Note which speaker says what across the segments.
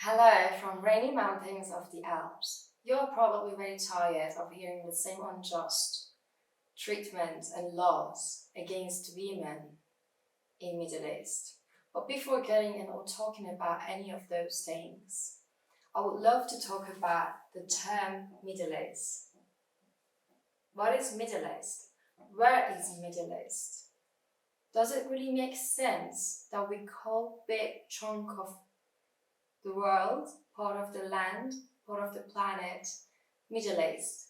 Speaker 1: Hello from rainy mountains of the Alps. You're probably very tired of hearing the same unjust treatment and laws against women in Middle East. But before getting in or talking about any of those things, I would love to talk about the term Middle East. What is Middle East? Where is Middle East? Does it really make sense that we call big chunk of the world, part of the land, part of the planet, Middle East?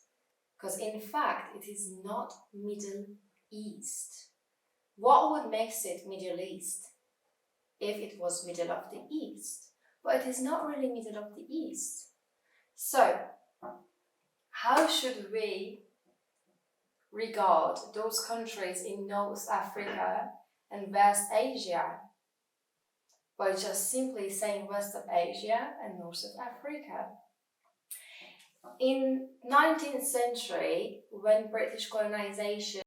Speaker 1: Because in fact, it is not Middle East. What would make it Middle East if it was middle of the East? But it is not really middle of the East. So, how should we regard those countries in North Africa and West Asia? By just simply saying West of Asia and North of Africa. In 19th century, when British colonization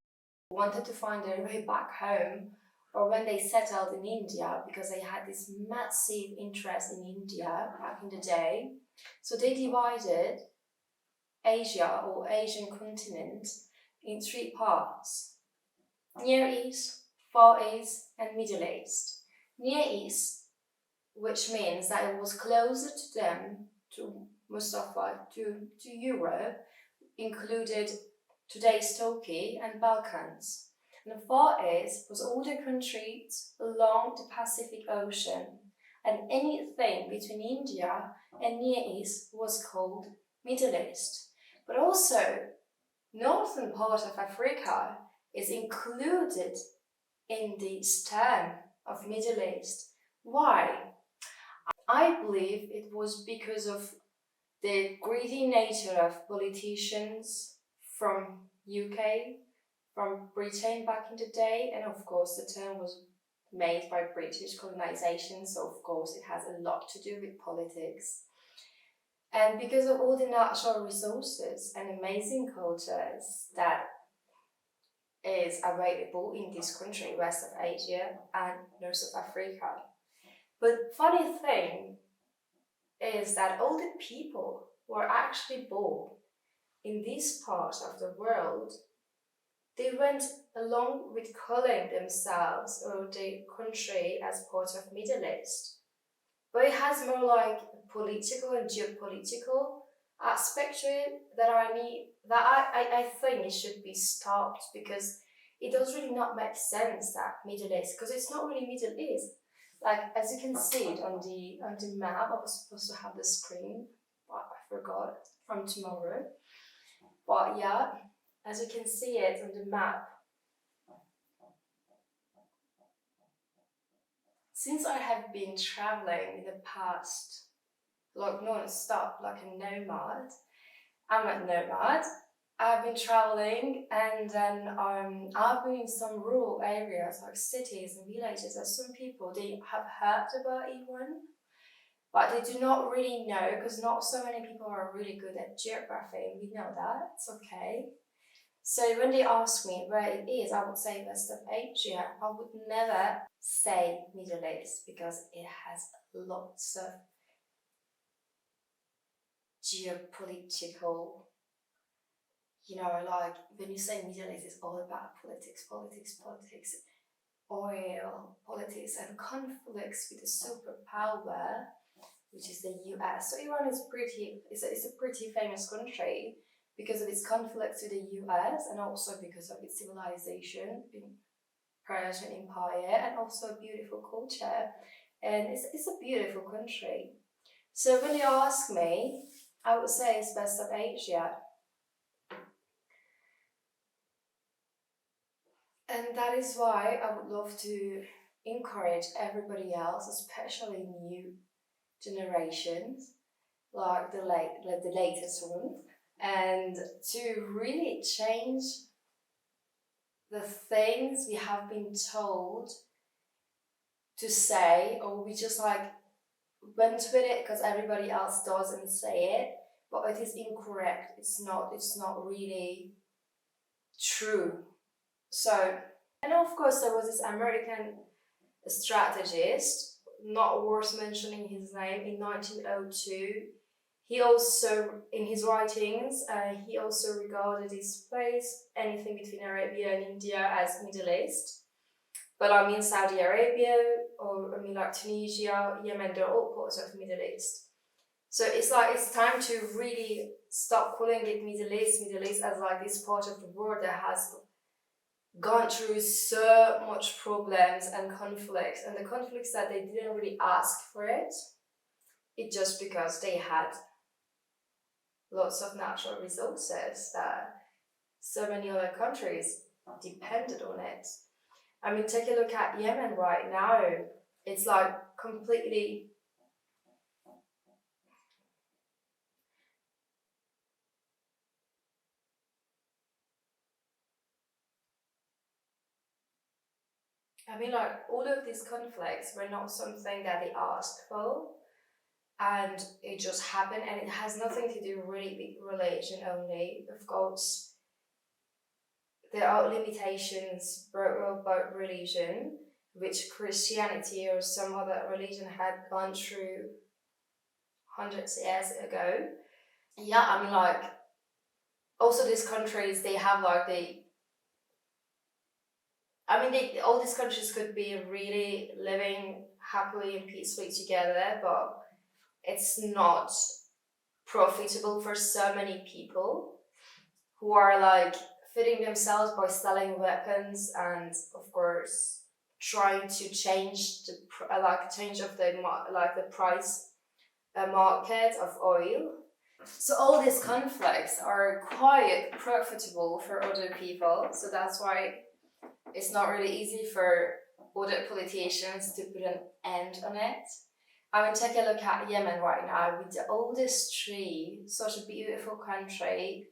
Speaker 1: wanted to find their way back home, or when they settled in India because they had this massive interest in India back in the day, so they divided Asia or Asian continent in three parts: Near East, Far East, and Middle East. Near East, which means that it was closer to them, to Mustafa, to Europe, included today's Turkey and Balkans. And the Far East was all the countries along the Pacific Ocean, and anything between India and Near East was called Middle East. But also, northern part of Africa is included in this term of Middle East. Why? I believe it was because of the greedy nature of politicians from UK, from Britain back in the day, and of course the term was made by British colonization, so of course it has a lot to do with politics. And because of all the natural resources and amazing cultures that is available in this country, West of Asia and North of Africa. But funny thing is that all the people who are actually born in this part of the world, they went along with calling themselves or the country as part of Middle East. But it has more like a political and geopolitical aspect to it that I think it should be stopped, because it does really not make sense that Middle East, because it's not really Middle East. Like, as you can see it on the map, I was supposed to have the screen, but I forgot from tomorrow. But yeah, as you can see it on the map, since I have been traveling in the past, like non-stop, like a nomad, I'm a nomad. I've been traveling, and then I've been in some rural areas like cities and villages that some people, they have heard about even, but they do not really know, because not so many people are really good at geography. We know that, it's okay. So when they ask me where it is, I would say West of Asia. I would never say Middle East, because it has lots of geopolitical, like when you say Middle East, it's all about politics, oil, politics, and conflicts with the superpower, which is the US. So Iran is it's a pretty famous country because of its conflicts with the US, and also because of its civilization in Persian Empire, and also a beautiful culture. And it's a beautiful country. So when you ask me, I would say it's West of Asia. And that is why I would love to encourage everybody else, especially new generations, like the latest ones, and to really change the things we have been told to say, or we just like went with it because everybody else doesn't say it, but it is incorrect. It's not really true. So, and of course there was this American strategist not worth mentioning his name, in 1902, he also, in his writings, he also regarded this place, anything between Arabia and India, as Middle East. But I mean Saudi Arabia, or I mean like Tunisia, Yemen, they're all parts of Middle East. So it's like it's time to really stop calling it Middle East as like this part of the world that has gone through so much problems and conflicts, and the conflicts that they didn't really ask for it. It's just because they had lots of natural resources that so many other countries depended on it. I mean, take a look at Yemen right now. It's like completely. I mean, like, all of these conflicts were not something that they asked for, and it just happened, and it has nothing to do really with religion only. Of course, there are limitations about religion, which Christianity or some other religion had gone through hundreds of years ago. Yeah, I mean, like, also these countries, they have like all these countries could be really living happily and peacefully together, but it's not profitable for so many people who are like feeding themselves by selling weapons and, of course, trying to change the change of the price market of oil. So all these conflicts are quite profitable for other people. So that's why it's not really easy for other politicians to put an end on it. I mean, take a look at Yemen right now with the oldest tree, such a beautiful country,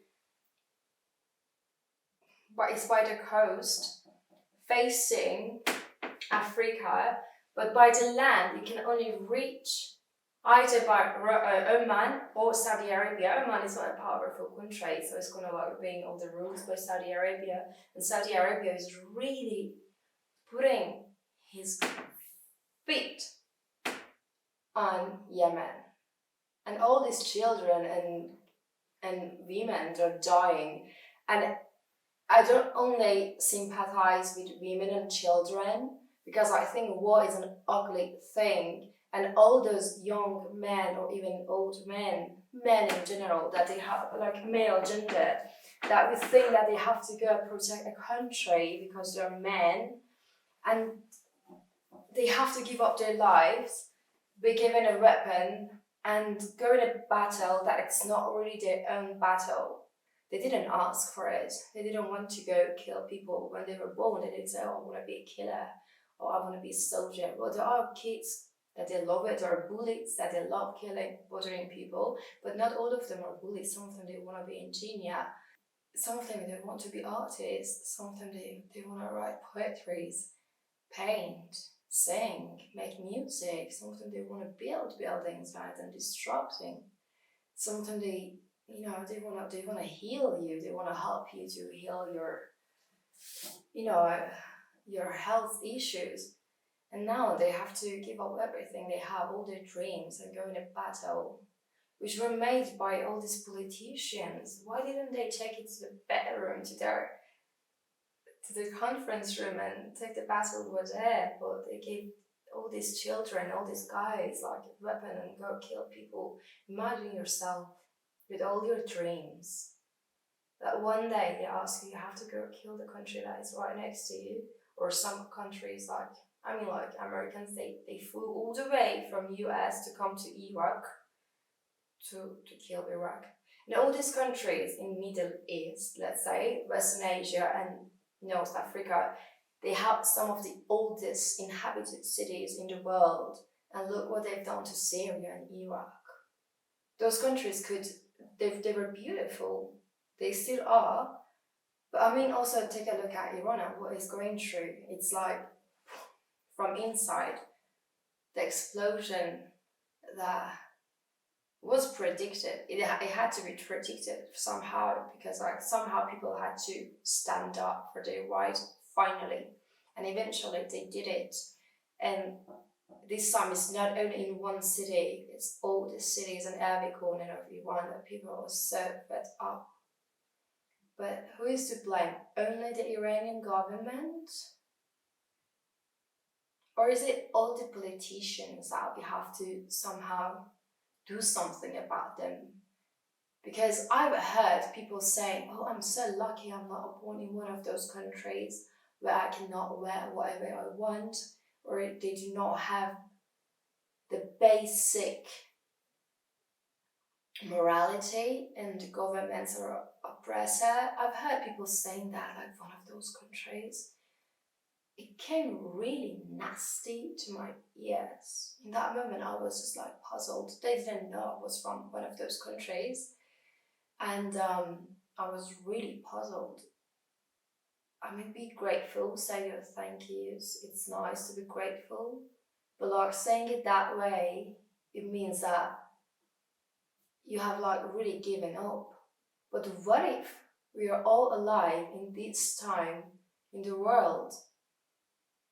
Speaker 1: but it's by the coast, facing Africa, but by the land you can only reach either by Oman or Saudi Arabia. Oman is not a powerful country, so it's kind of like being on the rules by Saudi Arabia, and Saudi Arabia is really putting his feet on Yemen, and all these children and women are dying. And I don't only sympathize with women and children, because I think war is an ugly thing, and all those young men or even old men in general, that they have like male gender, that we think that they have to go protect a country because they're men, and they have to give up their lives, be given a weapon, and go in a battle that it's not really their own battle. They didn't ask for it. They didn't want to go kill people when they were born. They didn't say, oh, I want to be a killer, or I want to be a soldier. Well, there are kids that they love it, or bullies that they love killing, bothering people, but not all of them are bullies. Some of them, they want to be engineer. Some of them, they want to be artists. Some of them, they want to write poetries, paint, sing, make music. Some of them, they want to build buildings rather than disrupting. Some of them, they want to heal you. They want to help you to heal your health issues. And now they have to give up everything they have, all their dreams, and go in a battle, which were made by all these politicians. Why didn't they take it to the bedroom, to the conference room, and take the battle over there? But they gave all these children, all these guys, like a weapon and go kill people. Imagine yourself with all your dreams, that one day they ask you have to go kill the country that is right next to you. Or some countries like Americans, they flew all the way from US to come to Iraq to kill Iraq. And all these countries in Middle East, let's say Western Asia and North Africa, they have some of the oldest inhabited cities in the world. And look what they've done to Syria and Iraq. Those countries they were beautiful. They still are. But I mean, also take a look at Iran and what it's going through. It's like, from inside, the explosion that was predicted. It had to be predicted somehow, because like somehow people had to stand up for their right finally, and eventually they did it. And this time it's not only in one city, it's all the cities and every corner of Iran that people are so fed up. But who is to blame? Only the Iranian government? Or is it all the politicians that we have to somehow do something about them? Because I've heard people saying, oh, I'm so lucky I'm not born in one of those countries where I cannot wear whatever I want, or they do not have the basic morality and the governments are oppressor. I've heard people saying that, like one of those countries. It came really nasty to my ears. In that moment, I was just like puzzled. They didn't know I was from one of those countries. And I was really puzzled. I mean, be grateful, say your thank yous. It's nice to be grateful. But like saying it that way, it means that you have like really given up. But what if we are all alive in this time in the world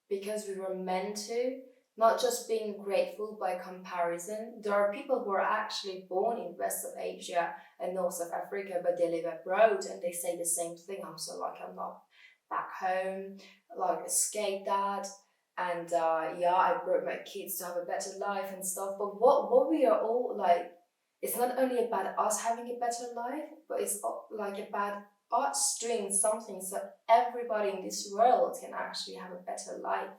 Speaker 1: because we were meant to, not just being grateful by comparison? There are people who are actually born in West of Asia and North of Africa, but they live abroad and they say the same thing. I'm so lucky I'm not back home, like escape that. And yeah, I brought my kids to have a better life and stuff. But what we are all like, it's not only about us having a better life, but it's like about us doing something so everybody in this world can actually have a better life.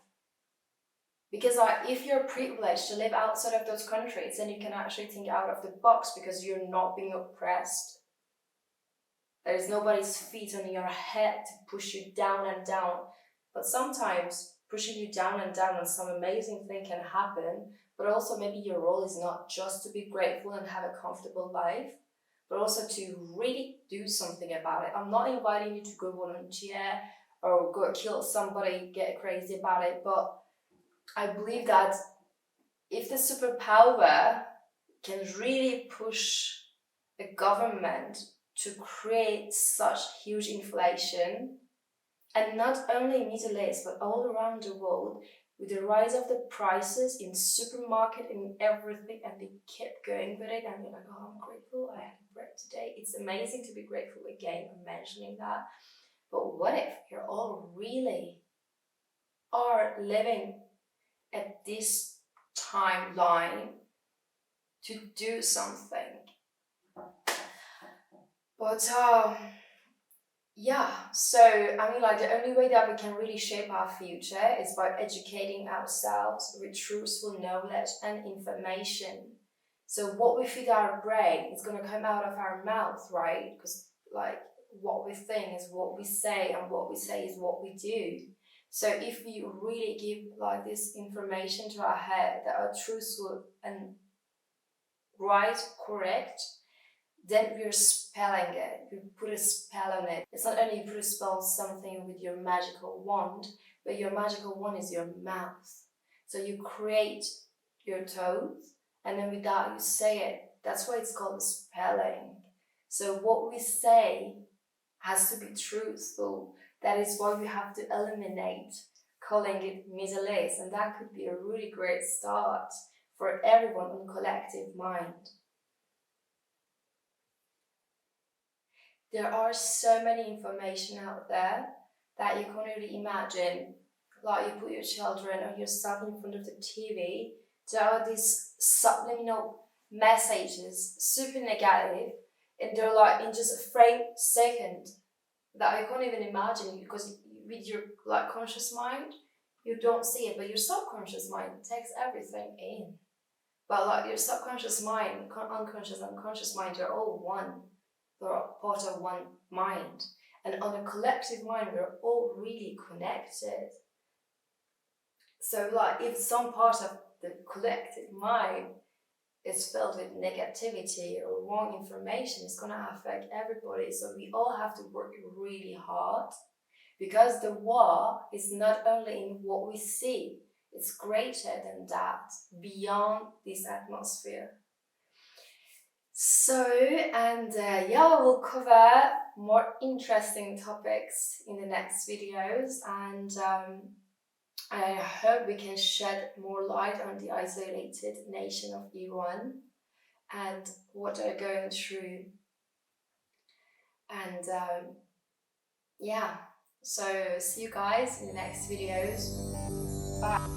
Speaker 1: Because like, if you're privileged to live outside of those countries, then you can actually think out of the box because you're not being oppressed. There's nobody's feet on your head to push you down and down. But sometimes pushing you down and down and some amazing thing can happen, but also maybe your role is not just to be grateful and have a comfortable life, but also to really do something about it. I'm not inviting you to go volunteer or go kill somebody, get crazy about it, but I believe that if the superpower can really push a government to create such huge inflation, and not only in Middle East but all around the world, with the rise of the prices in supermarket and everything, and they kept going with it, and you're like, oh, I'm grateful I had bread today. It's amazing to be grateful again. I'm mentioning that. But what if you're all really are living at this timeline to do something? But yeah, so I mean, like, the only way that we can really shape our future is by educating ourselves with truthful knowledge and information. So what we feed our brain is going to come out of our mouth, right? Because like, what we think is what we say, and what we say is what we do. So if we really give like this information to our head that are truthful and right, correct, then we're spelling it. We put a spell on it. It's not only you put a spell on something with your magical wand, but your magical wand is your mouth. So you create your thoughts, and then with that you say it. That's why it's called spelling. So what we say has to be truthful. That is why we have to eliminate calling it Middle East, and that could be a really great start for everyone on collective mind. There are so many information out there that you can't really imagine. Like, you put your children or yourself in front of the TV, there are these subliminal messages, super negative, and they're like in just a frame second that I can't even imagine, because with your like conscious mind, you don't see it, but your subconscious mind takes everything in. But like your subconscious mind, unconscious and conscious mind, they're all one. We're part of one mind. And on a collective mind, we're all really connected. So like, if some part of the collective mind is filled with negativity or wrong information, it's gonna affect everybody. So we all have to work really hard, because the war is not only in what we see, it's greater than that, beyond this atmosphere. So, and yeah, we'll cover more interesting topics in the next videos, and I hope we can shed more light on the isolated nation of Iran and what they're going through. And yeah, so see you guys in the next videos. Bye.